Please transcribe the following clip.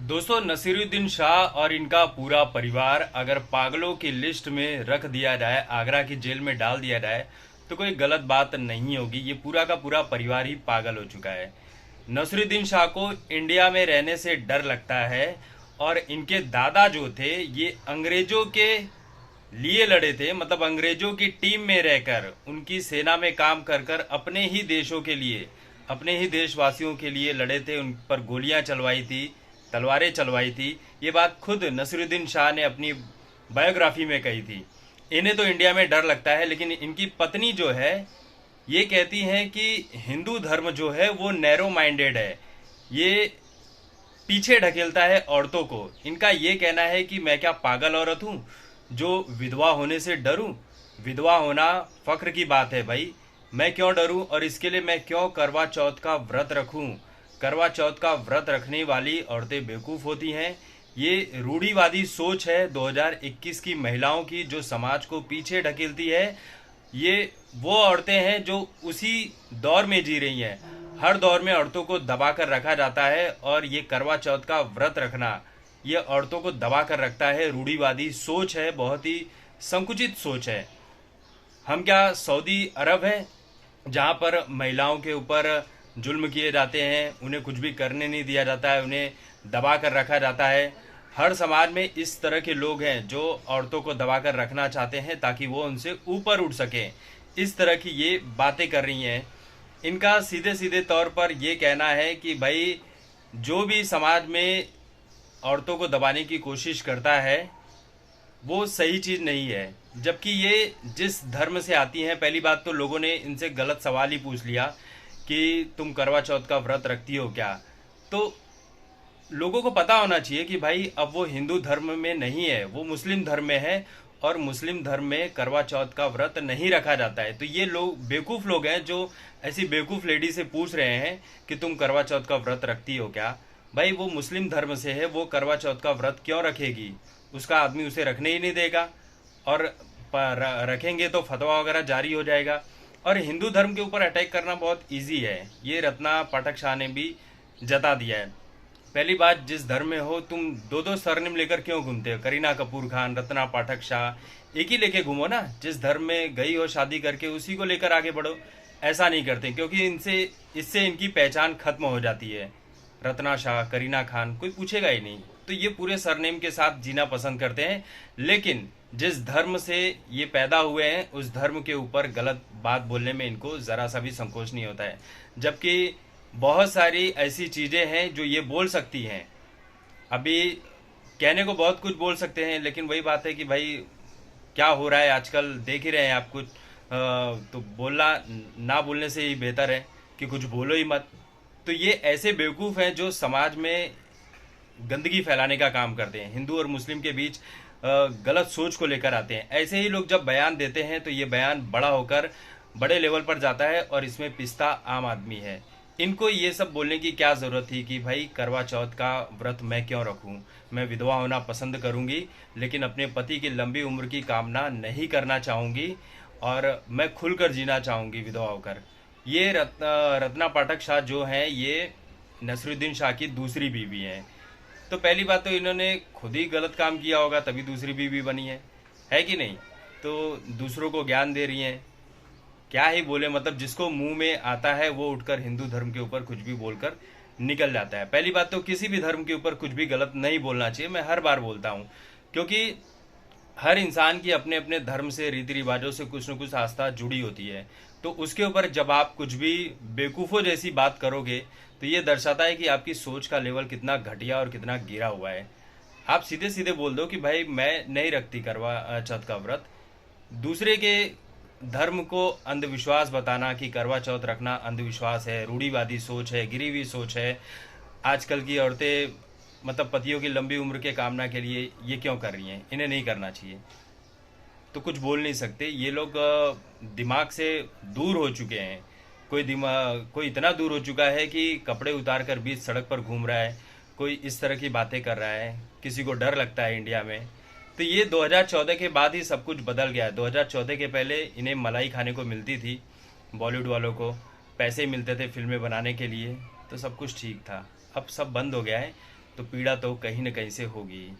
दोस्तों, नसीरुद्दीन शाह और इनका पूरा परिवार अगर पागलों की लिस्ट में रख दिया जाए, आगरा की जेल में डाल दिया जाए, तो कोई गलत बात नहीं होगी। ये पूरा का पूरा परिवार ही पागल हो चुका है। नसीरुद्दीन शाह को इंडिया में रहने से डर लगता है और इनके दादा जो थे ये अंग्रेजों के लिए लड़े थे, मतलब अंग्रेजों की टीम में रहकर उनकी सेना में काम कर कर अपने ही देशों के लिए, अपने ही देशवासियों के लिए लड़े थे। उन पर गोलियां चलवाई थी, तलवारें चलवाई थी। ये बात खुद नसीरुद्दीन शाह ने अपनी बायोग्राफी में कही थी। इन्हें तो इंडिया में डर लगता है, लेकिन इनकी पत्नी जो है ये कहती हैं कि हिंदू धर्म जो है वो नैरो माइंडेड है, ये पीछे ढकेलता है औरतों को। इनका ये कहना है कि मैं क्या पागल औरत हूँ जो विधवा होने से डरूं? विधवा होना फक्र की बात है भाई, मैं क्यों डरूं? और इसके लिए मैं क्यों करवा चौथ का व्रत रखूं? करवा चौथ का व्रत रखने वाली औरतें बेवकूफ़ होती हैं। ये रूढ़िवादी सोच है 2021 की महिलाओं की, जो समाज को पीछे ढकेलती है। ये वो औरतें हैं जो उसी दौर में जी रही हैं। हर दौर में औरतों को दबा कर रखा जाता है, और ये करवा चौथ का व्रत रखना ये औरतों को दबा कर रखता है। रूढ़िवादी सोच है, बहुत ही संकुचित सोच है। हम क्या सऊदी अरब है जहाँ पर महिलाओं के ऊपर जुल्म किए जाते हैं, उन्हें कुछ भी करने नहीं दिया जाता है, उन्हें दबा कर रखा जाता है। हर समाज में इस तरह के लोग हैं जो औरतों को दबा कर रखना चाहते हैं ताकि वो उनसे ऊपर उठ सकें। इस तरह की ये बातें कर रही हैं। इनका सीधे सीधे तौर पर ये कहना है कि भाई, जो भी समाज में औरतों को दबाने की कोशिश करता है वो सही चीज़ नहीं है। जबकि ये जिस धर्म से आती हैं, पहली बात तो लोगों ने इनसे गलत सवाल ही पूछ लिया कि तुम करवा चौथ का व्रत रखती हो क्या? तो लोगों को पता होना चाहिए कि भाई अब वो हिंदू धर्म में नहीं है, वो मुस्लिम धर्म में है, और मुस्लिम धर्म में करवा चौथ का व्रत नहीं रखा जाता है। तो ये लोग बेवकूफ़ लोग हैं जो ऐसी बेवकूफ़ लेडी से पूछ रहे हैं कि तुम करवा चौथ का व्रत रखती हो क्या? भाई वो मुस्लिम धर्म से है, वो करवा चौथ का व्रत क्यों रखेगी? उसका आदमी उसे रखने ही नहीं देगा, और रखेंगे तो फतवा वगैरह जारी हो जाएगा। और हिंदू धर्म के ऊपर अटैक करना बहुत इजी है, ये रत्ना पाठक शाह ने भी जता दिया है। पहली बात, जिस धर्म में हो तुम दो दो सरनेम लेकर क्यों घूमते हो? करीना कपूर खान, रत्ना पाठक शाह, एक ही लेके घूमो ना। जिस धर्म में गई हो शादी करके उसी को लेकर आगे बढ़ो। ऐसा नहीं करते, क्योंकि इससे इनकी पहचान खत्म हो जाती है। रत्ना शाह, करीना खान, कोई पूछेगा ही नहीं। तो ये पूरे सरनेम के साथ जीना पसंद करते हैं। लेकिन जिस धर्म से ये पैदा हुए हैं उस धर्म के ऊपर गलत बात बोलने में इनको ज़रा सा भी संकोच नहीं होता है। जबकि बहुत सारी ऐसी चीज़ें हैं जो ये बोल सकती हैं। अभी कहने को बहुत कुछ बोल सकते हैं, लेकिन वही बात है कि भाई क्या हो रहा है आजकल देख ही रहे हैं आप कुछ। तो बोलना ना बोलने से ही बेहतर है कि कुछ बोलो ही मत। तो ये ऐसे बेवकूफ़ हैं जो समाज में गंदगी फैलाने का काम करते हैं, हिंदू और मुस्लिम के बीच गलत सोच को लेकर आते हैं। ऐसे ही लोग जब बयान देते हैं तो ये बयान बड़ा होकर बड़े लेवल पर जाता है, और इसमें पिसता आम आदमी है। इनको ये सब बोलने की क्या ज़रूरत थी कि भाई करवा चौथ का व्रत मैं क्यों रखूं? मैं विधवा होना पसंद करूंगी, लेकिन अपने पति की लंबी उम्र की कामना नहीं करना चाहूँगी, और मैं खुलकर जीना चाहूँगी विधवा होकर। ये रत्ना पाठक शाह जो हैं ये नसरुद्दीन शाह की दूसरी बीवी हैं। तो पहली बात तो इन्होंने खुद ही गलत काम किया होगा तभी दूसरी बीवी बनी है कि नहीं? तो दूसरों को ज्ञान दे रही हैं। क्या ही बोले, मतलब जिसको मुंह में आता है वो उठकर हिंदू धर्म के ऊपर कुछ भी बोलकर निकल जाता है। पहली बात तो किसी भी धर्म के ऊपर कुछ भी गलत नहीं बोलना चाहिए, मैं हर बार बोलता हूँ, क्योंकि हर इंसान की अपने अपने धर्म से, रीति रिवाजों से कुछ न कुछ आस्था जुड़ी होती है। तो उसके ऊपर जब आप कुछ भी बेवकूफ़ों जैसी बात करोगे तो ये दर्शाता है कि आपकी सोच का लेवल कितना घटिया और कितना गिरा हुआ है। आप सीधे सीधे बोल दो कि भाई मैं नहीं रखती करवा चौथ का व्रत। दूसरे के धर्म को अंधविश्वास बताना कि करवा चौथ रखना अंधविश्वास है, रूढ़िवादी सोच है, गिरी हुई सोच है। आजकल की औरतें मतलब पतियों की लंबी उम्र के कामना के लिए ये क्यों कर रही हैं? इन्हें नहीं करना चाहिए। तो कुछ बोल नहीं सकते। ये लोग दिमाग से दूर हो चुके हैं। कोई इतना दूर हो चुका है कि कपड़े उतार कर बीच सड़क पर घूम रहा है, कोई इस तरह की बातें कर रहा है। किसी को डर लगता है इंडिया में। तो ये 2014 के बाद ही सब कुछ बदल गया है। 2014 के पहले इन्हें मलाई खाने को मिलती थी, बॉलीवुड वालों को पैसे मिलते थे फिल्में बनाने के लिए, तो सब कुछ ठीक था। अब सब बंद हो गया है, तो पीड़ा तो कहीं न कहीं से होगी।